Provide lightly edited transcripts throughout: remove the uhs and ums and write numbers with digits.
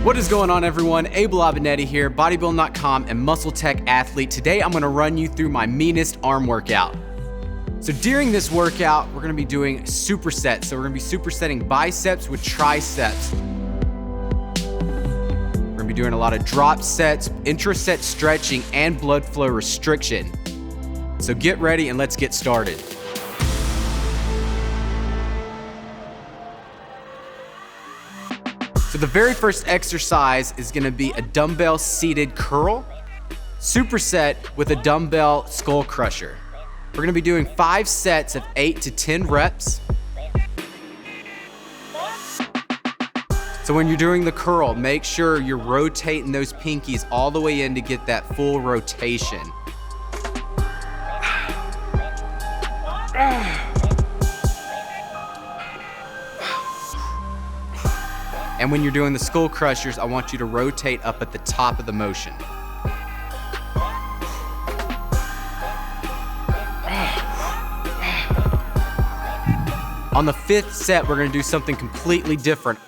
What is going on, everyone? Abel Albonetti here, Bodybuilding.com and Muscle Tech athlete. Today I'm gonna run you through my meanest arm workout. So during this workout, we're gonna be doing supersets. So we're gonna be supersetting biceps with triceps. We're gonna be doing a lot of drop sets, intraset stretching, and blood flow restriction. So get ready and let's get started. So the very first exercise is gonna be a dumbbell seated curl, superset with a dumbbell Skullcrusher. We're gonna be doing 5 sets of 8 to 10 reps. So when you're doing the curl, make sure you're rotating those pinkies all the way in to get that full rotation. And when you're doing the skull crushers, I want you to rotate up at the top of the motion. On the 5th set, we're gonna do something completely different.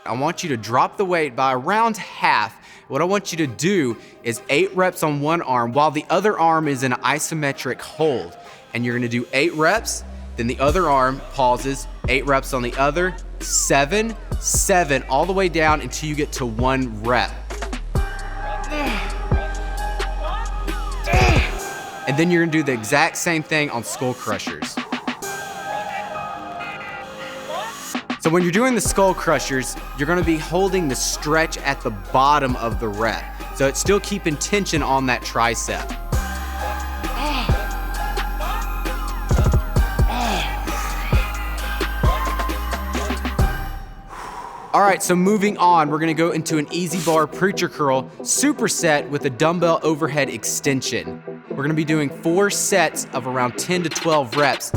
I want you to drop the weight by around half. What I want you to do is 8 reps on one arm while the other arm is in an isometric hold. And you're gonna do 8 reps, then the other arm pauses, 8 reps on the other, 7, 7, all the way down until you get to 1 rep. And then you're gonna do the exact same thing on skull crushers. So when you're doing the skull crushers, you're gonna be holding the stretch at the bottom of the rep. So it's still keeping tension on that tricep. All right, so moving on, we're gonna go into an easy bar preacher curl superset with a dumbbell overhead extension. We're gonna be doing 4 sets of around 10 to 12 reps.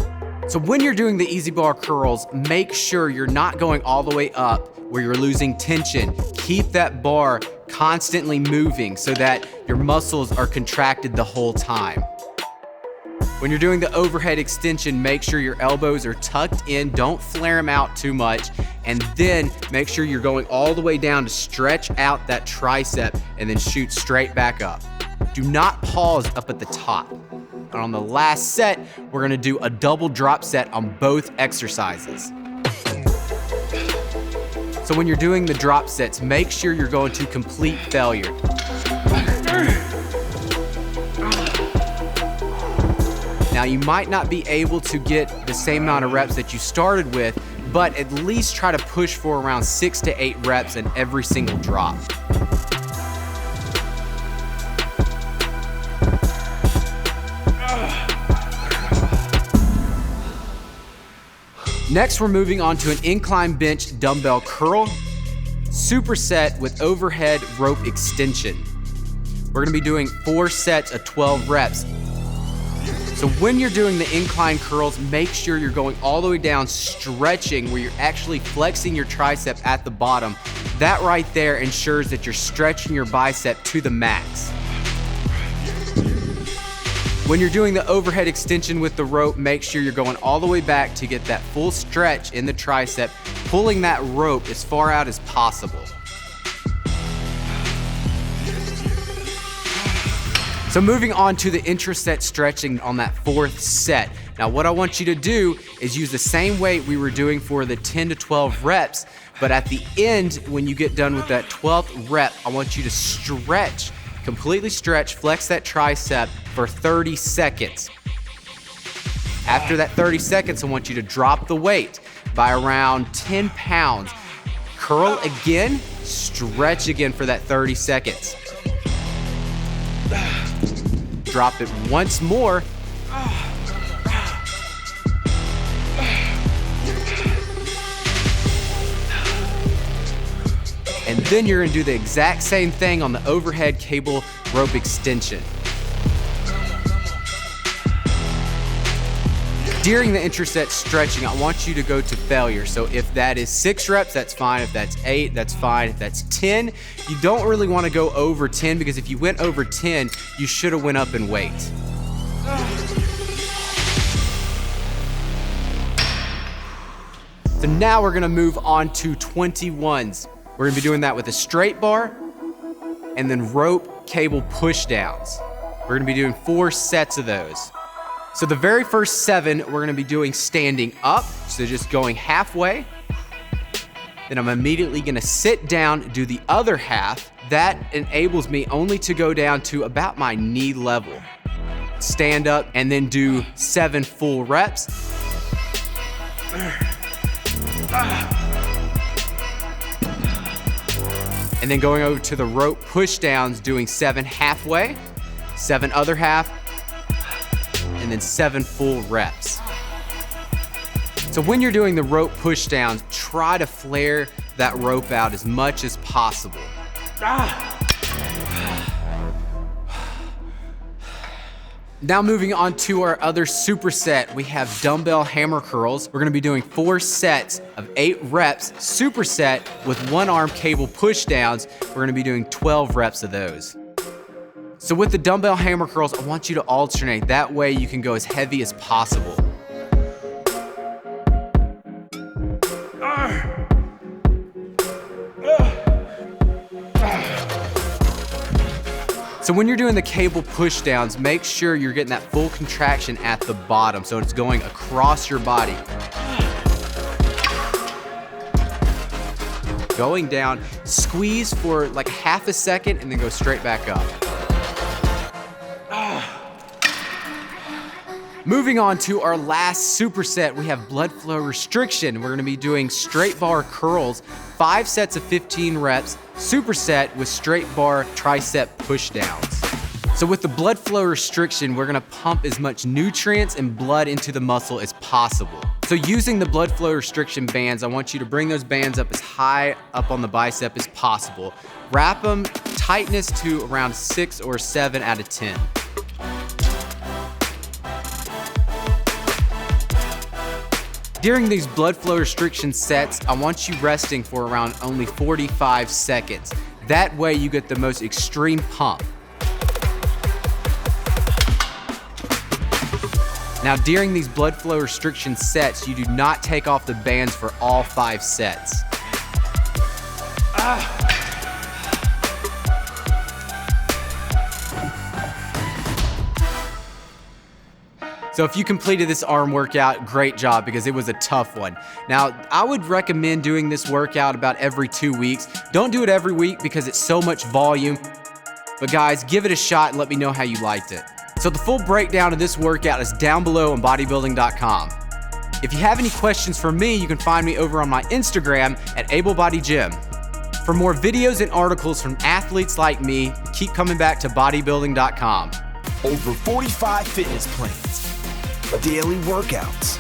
So when you're doing the easy bar curls, make sure you're not going all the way up where you're losing tension. Keep that bar constantly moving so that your muscles are contracted the whole time. When you're doing the overhead extension, make sure your elbows are tucked in, don't flare them out too much, and then make sure you're going all the way down to stretch out that tricep and then shoot straight back up. Do not pause up at the top. And on the last set, we're gonna do a double drop set on both exercises. So when you're doing the drop sets, make sure you're going to complete failure. Now you might not be able to get the same amount of reps that you started with, but at least try to push for around 6 to 8 reps in every single drop. Next, we're moving on to an incline bench dumbbell curl, superset with overhead rope extension. We're gonna be doing 4 sets of 12 reps. So when you're doing the incline curls, make sure you're going all the way down, stretching where you're actually flexing your tricep at the bottom. That right there ensures that you're stretching your bicep to the max. When you're doing the overhead extension with the rope, make sure you're going all the way back to get that full stretch in the tricep, pulling that rope as far out as possible. So moving on to the intraset stretching on that 4th set. Now what I want you to do is use the same weight we were doing for the 10 to 12 reps, but at the end, when you get done with that 12th rep, I want you to stretch, completely stretch, flex that tricep for 30 seconds. After that 30 seconds, I want you to drop the weight by around 10 pounds. Curl again, stretch again for that 30 seconds. Drop it once more. And then you're gonna do the exact same thing on the overhead cable rope extension. During the intraset stretching, I want you to go to failure. So if that is 6 reps, that's fine. If that's 8, that's fine. If that's 10, you don't really want to go over 10 because if you went over 10, you should have went up in weight. So now we're gonna move on to 21s. We're gonna be doing that with a straight bar and then rope cable pushdowns. We're gonna be doing 4 sets of those. So the very first 7, we're gonna be doing standing up, so just going halfway. Then I'm immediately gonna sit down, do the other half. That enables me only to go down to about my knee level. Stand up and then do 7 full reps. And then going over to the rope pushdowns, doing 7 halfway, 7 other half, and then 7 full reps. So when you're doing the rope pushdowns, try to flare that rope out as much as possible. Now moving on to our other superset, we have dumbbell hammer curls. We're gonna be doing 4 sets of 8 reps, superset with 1 arm cable pushdowns. We're gonna be doing 12 reps of those. So with the dumbbell hammer curls, I want you to alternate. That way you can go as heavy as possible. So when you're doing the cable pushdowns, make sure you're getting that full contraction at the bottom, so it's going across your body. Going down, squeeze for like half a second and then go straight back up. Moving on to our last superset, we have blood flow restriction. We're gonna be doing straight bar curls, 5 sets of 15 reps, superset with straight bar tricep pushdowns. So with the blood flow restriction, we're gonna pump as much nutrients and blood into the muscle as possible. So using the blood flow restriction bands, I want you to bring those bands up as high up on the bicep as possible. Wrap them, tightness to around 6 or 7 out of 10. During these blood flow restriction sets, I want you resting for around only 45 seconds. That way you get the most extreme pump. Now during these blood flow restriction sets, you do not take off the bands for all 5 sets. So if you completed this arm workout, great job, because it was a tough one. Now, I would recommend doing this workout about every 2 weeks. Don't do it every week because it's so much volume. But guys, give it a shot and let me know how you liked it. So the full breakdown of this workout is down below on Bodybuilding.com. If you have any questions for me, you can find me over on my Instagram at AbelBodyGym. For more videos and articles from athletes like me, keep coming back to Bodybuilding.com. Over 45 fitness plans, daily workouts,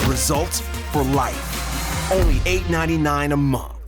results for life. Only $8.99 a month.